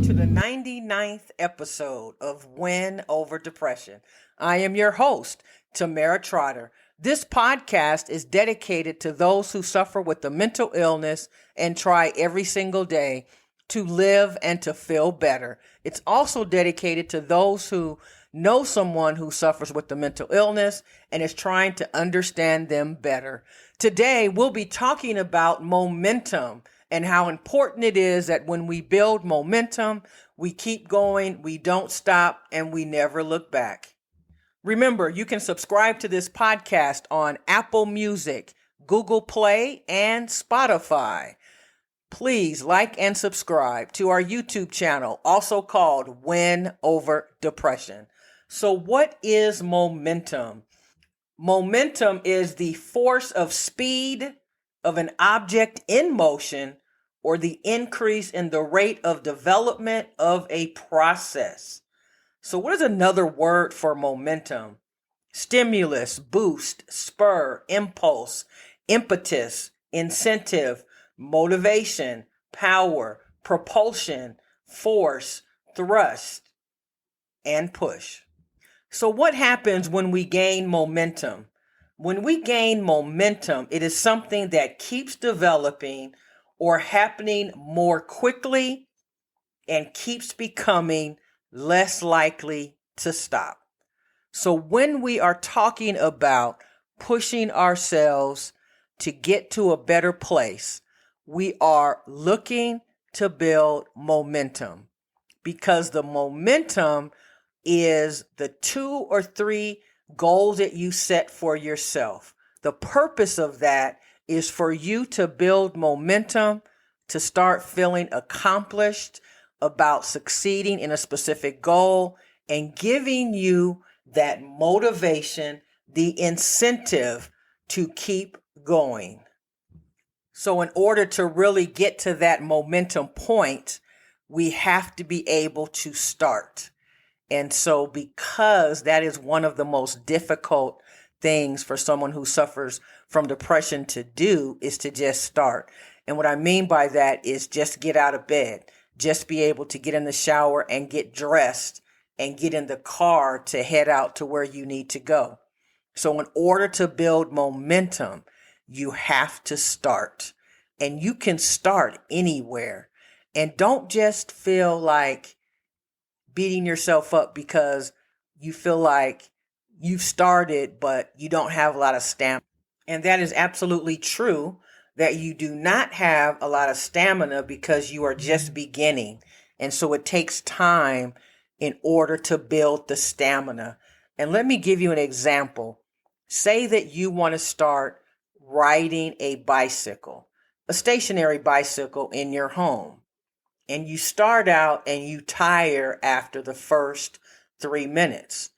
welcome to the 99th episode of Win Over Depression. I am your host, Tamara Trotter. This podcast is dedicated to those who suffer with the mental illness and try every single day to live and to feel better. It's also dedicated to those who know someone who suffers with the mental illness and is trying to understand them better. Today, we'll be talking about momentum and how important it is that when we build momentum, we keep going, we don't stop, and we never look back. Remember, you can subscribe to this podcast on Apple Music, Google Play, and Spotify. Please like and subscribe to our YouTube channel, also called Win Over Depression. So what is momentum? Momentum is the force of speed of an object in motion or the increase in the rate of development of a process. So what is another word for momentum? Stimulus, boost, spur, impulse, impetus, incentive, motivation, power, propulsion, force, thrust, and push. So what happens when we gain momentum? When we gain momentum, it is something that keeps developing or happening more quickly and keeps becoming less likely to stop. So when we are talking about pushing ourselves to get to a better place, we are looking to build momentum because the momentum is the 2 or 3 goals that you set for yourself. The purpose of that is for you to build momentum, to start feeling accomplished about succeeding in a specific goal and giving you that motivation, the incentive to keep going. So in order to really get to that momentum point, we have to be able to start. And so because that is one of the most difficult things for someone who suffers from depression to do is to just start. And what I mean by that is just get out of bed, just be able to get in the shower and get dressed and get in the car to head out to where you need to go. So in order to build momentum, you have to start. And you can start anywhere. And don't just feel like beating yourself up because you feel like you've started, but you don't have a lot of stamina. And that is absolutely true that you do not have a lot of stamina because you are just beginning. And so it takes time in order to build the stamina. And let me give you an example. Say that you want to start riding a bicycle, a stationary bicycle in your home. And you start out and you tire after the first 3 minutes.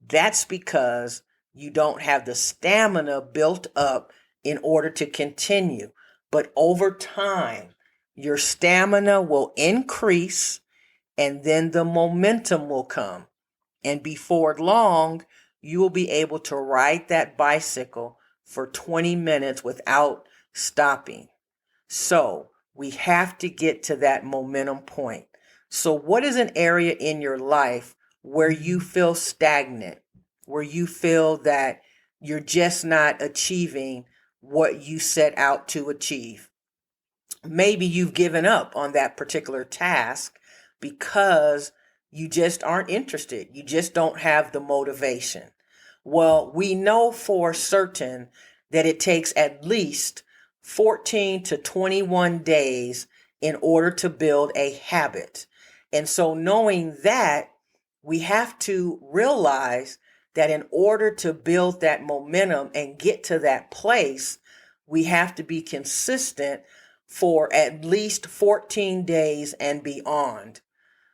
That's because you don't have the stamina built up in order to continue. But over time, your stamina will increase and then the momentum will come. And before long, you will be able to ride that bicycle for 20 minutes without stopping. So we have to get to that momentum point. So what is an area in your life where you feel stagnant, where you feel that you're just not achieving what you set out to achieve? Maybe you've given up on that particular task because you just aren't interested. You just don't have the motivation. Well, we know for certain that it takes at least 14 to 21 days in order to build a habit. And so knowing that, we have to realize that in order to build that momentum and get to that place, we have to be consistent for at least 14 days and beyond.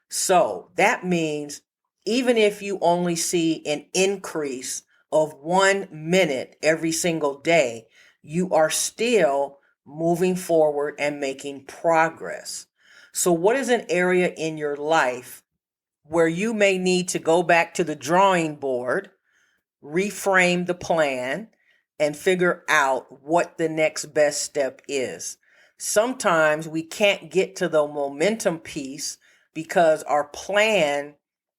So that means even if you only see an increase of 1 minute every single day, you are still moving forward and making progress. So what is an area in your life where you may need to go back to the drawing board, reframe the plan, and figure out what the next best step is? Sometimes we can't get to the momentum piece because our plan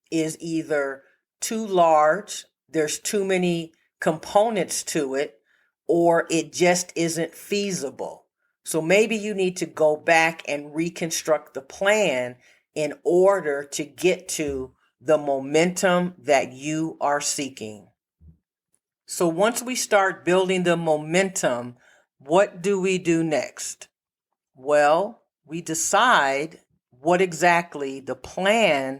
is either too large, there's too many components to it, or it just isn't feasible. So maybe you need to go back and reconstruct the plan in order to get to the momentum that you are seeking. So once we start building the momentum, what do we do next? Well, we decide what exactly the plan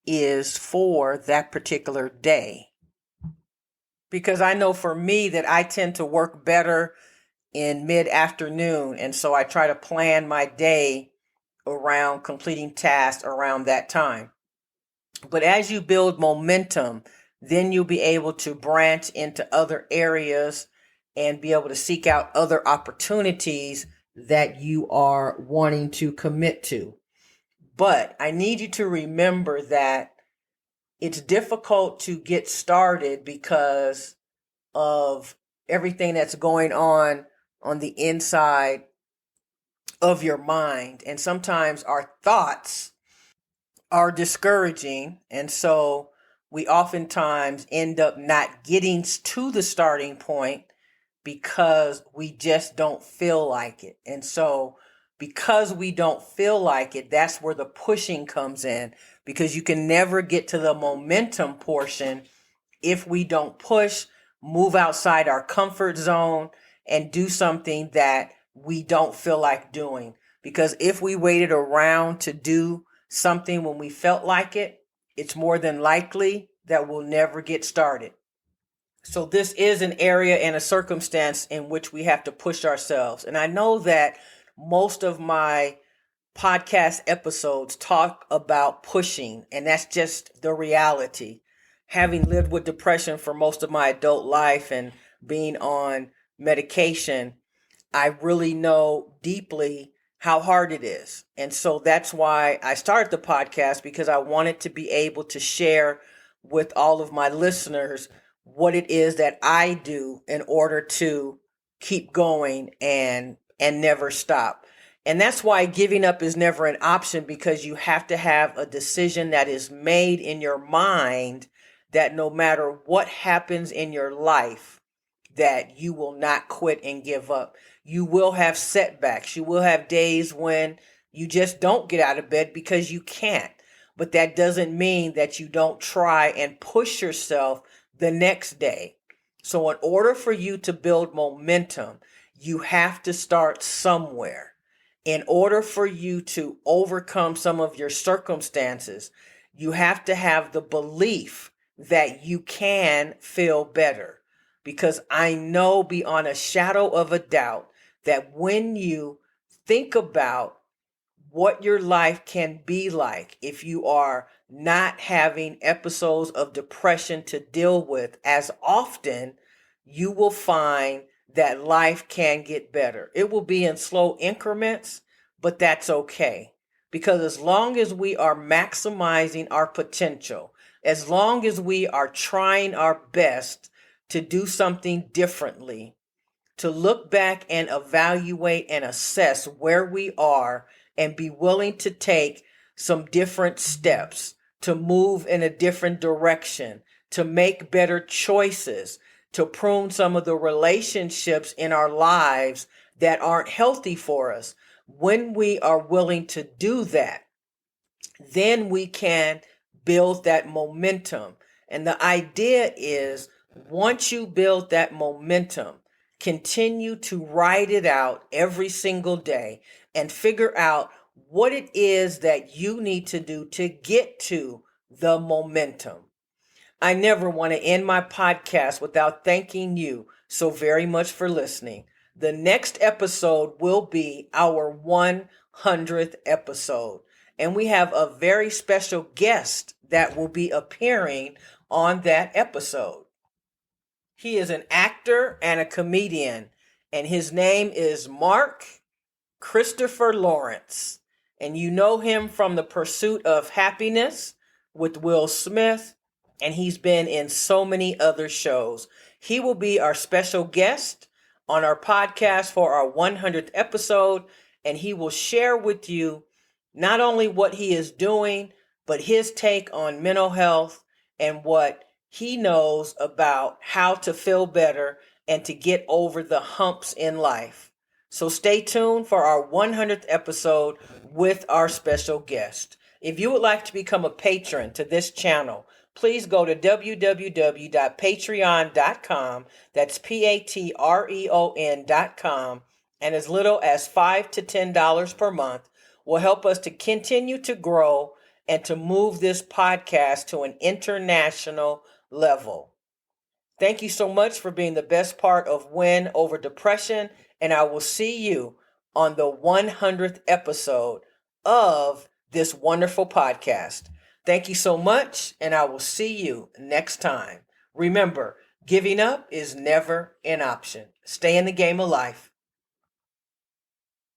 is for that particular day. Because I know for me that I tend to work better in mid-afternoon, and so I try to plan my day around completing tasks around that time. But as you build momentum, then you'll be able to branch into other areas and be able to seek out other opportunities that you are wanting to commit to. But I need you to remember that it's difficult to get started because of everything that's going on the inside of your mind. And sometimes our thoughts are discouraging. And so we oftentimes end up not getting to the starting point because we just don't feel like it. And so because we don't feel like it, that's where the pushing comes in, because you can never get to the momentum portion if we don't push, move outside our comfort zone, and do something that we don't feel like doing. Because if we waited around to do something when we felt like it, it's more than likely that we'll never get started. So this is an area and a circumstance in which we have to push ourselves. And I know that most of my podcast episodes talk about pushing, and that's just the reality. Having lived with depression for most of my adult life and being on medication, I really know deeply how hard it is. And so that's why I started the podcast, because I wanted to be able to share with all of my listeners what it is that I do in order to keep going and never stop. And that's why giving up is never an option, because you have to have a decision that is made in your mind that no matter what happens in your life, that you will not quit and give up. You will have setbacks. You will have days when you just don't get out of bed because you can't. But that doesn't mean that you don't try and push yourself the next day. So in order for you to build momentum, you have to start somewhere. In order for you to overcome some of your circumstances, you have to have the belief that you can feel better. Because I know beyond a shadow of a doubt that when you think about what your life can be like if you are not having episodes of depression to deal with as often, you will find that life can get better. It will be in slow increments, but that's okay. Because as long as we are maximizing our potential, as long as we are trying our best to do something differently, to look back and evaluate and assess where we are and be willing to take some different steps, to move in a different direction, to make better choices, to prune some of the relationships in our lives that aren't healthy for us. When we are willing to do that, then we can build that momentum. And the idea is, once you build that momentum, continue to write it out every single day and figure out what it is that you need to do to get to the momentum. I never want to end my podcast without thanking you so very much for listening. The next episode will be our 100th episode. And we have a very special guest that will be appearing on that episode. He is an actor and a comedian, and his name is Mark Christopher Lawrence. And you know him from The Pursuit of Happiness with Will Smith, and he's been in so many other shows. He will be our special guest on our podcast for our 100th episode, and he will share with you not only what he is doing, but his take on mental health and what he knows about how to feel better and to get over the humps in life. So stay tuned for our 100th episode with our special guest. If you would like to become a patron to this channel, please go to www.patreon.com. That's patreon.com. And as little as $5 to $10 per month will help us to continue to grow and to move this podcast to an international level. Thank you so much for being the best part of Win Over Depression, and I will see you on the 100th episode of this wonderful podcast. Thank you so much, and I will see you next time. Remember, giving up is never an option. Stay in the game of life.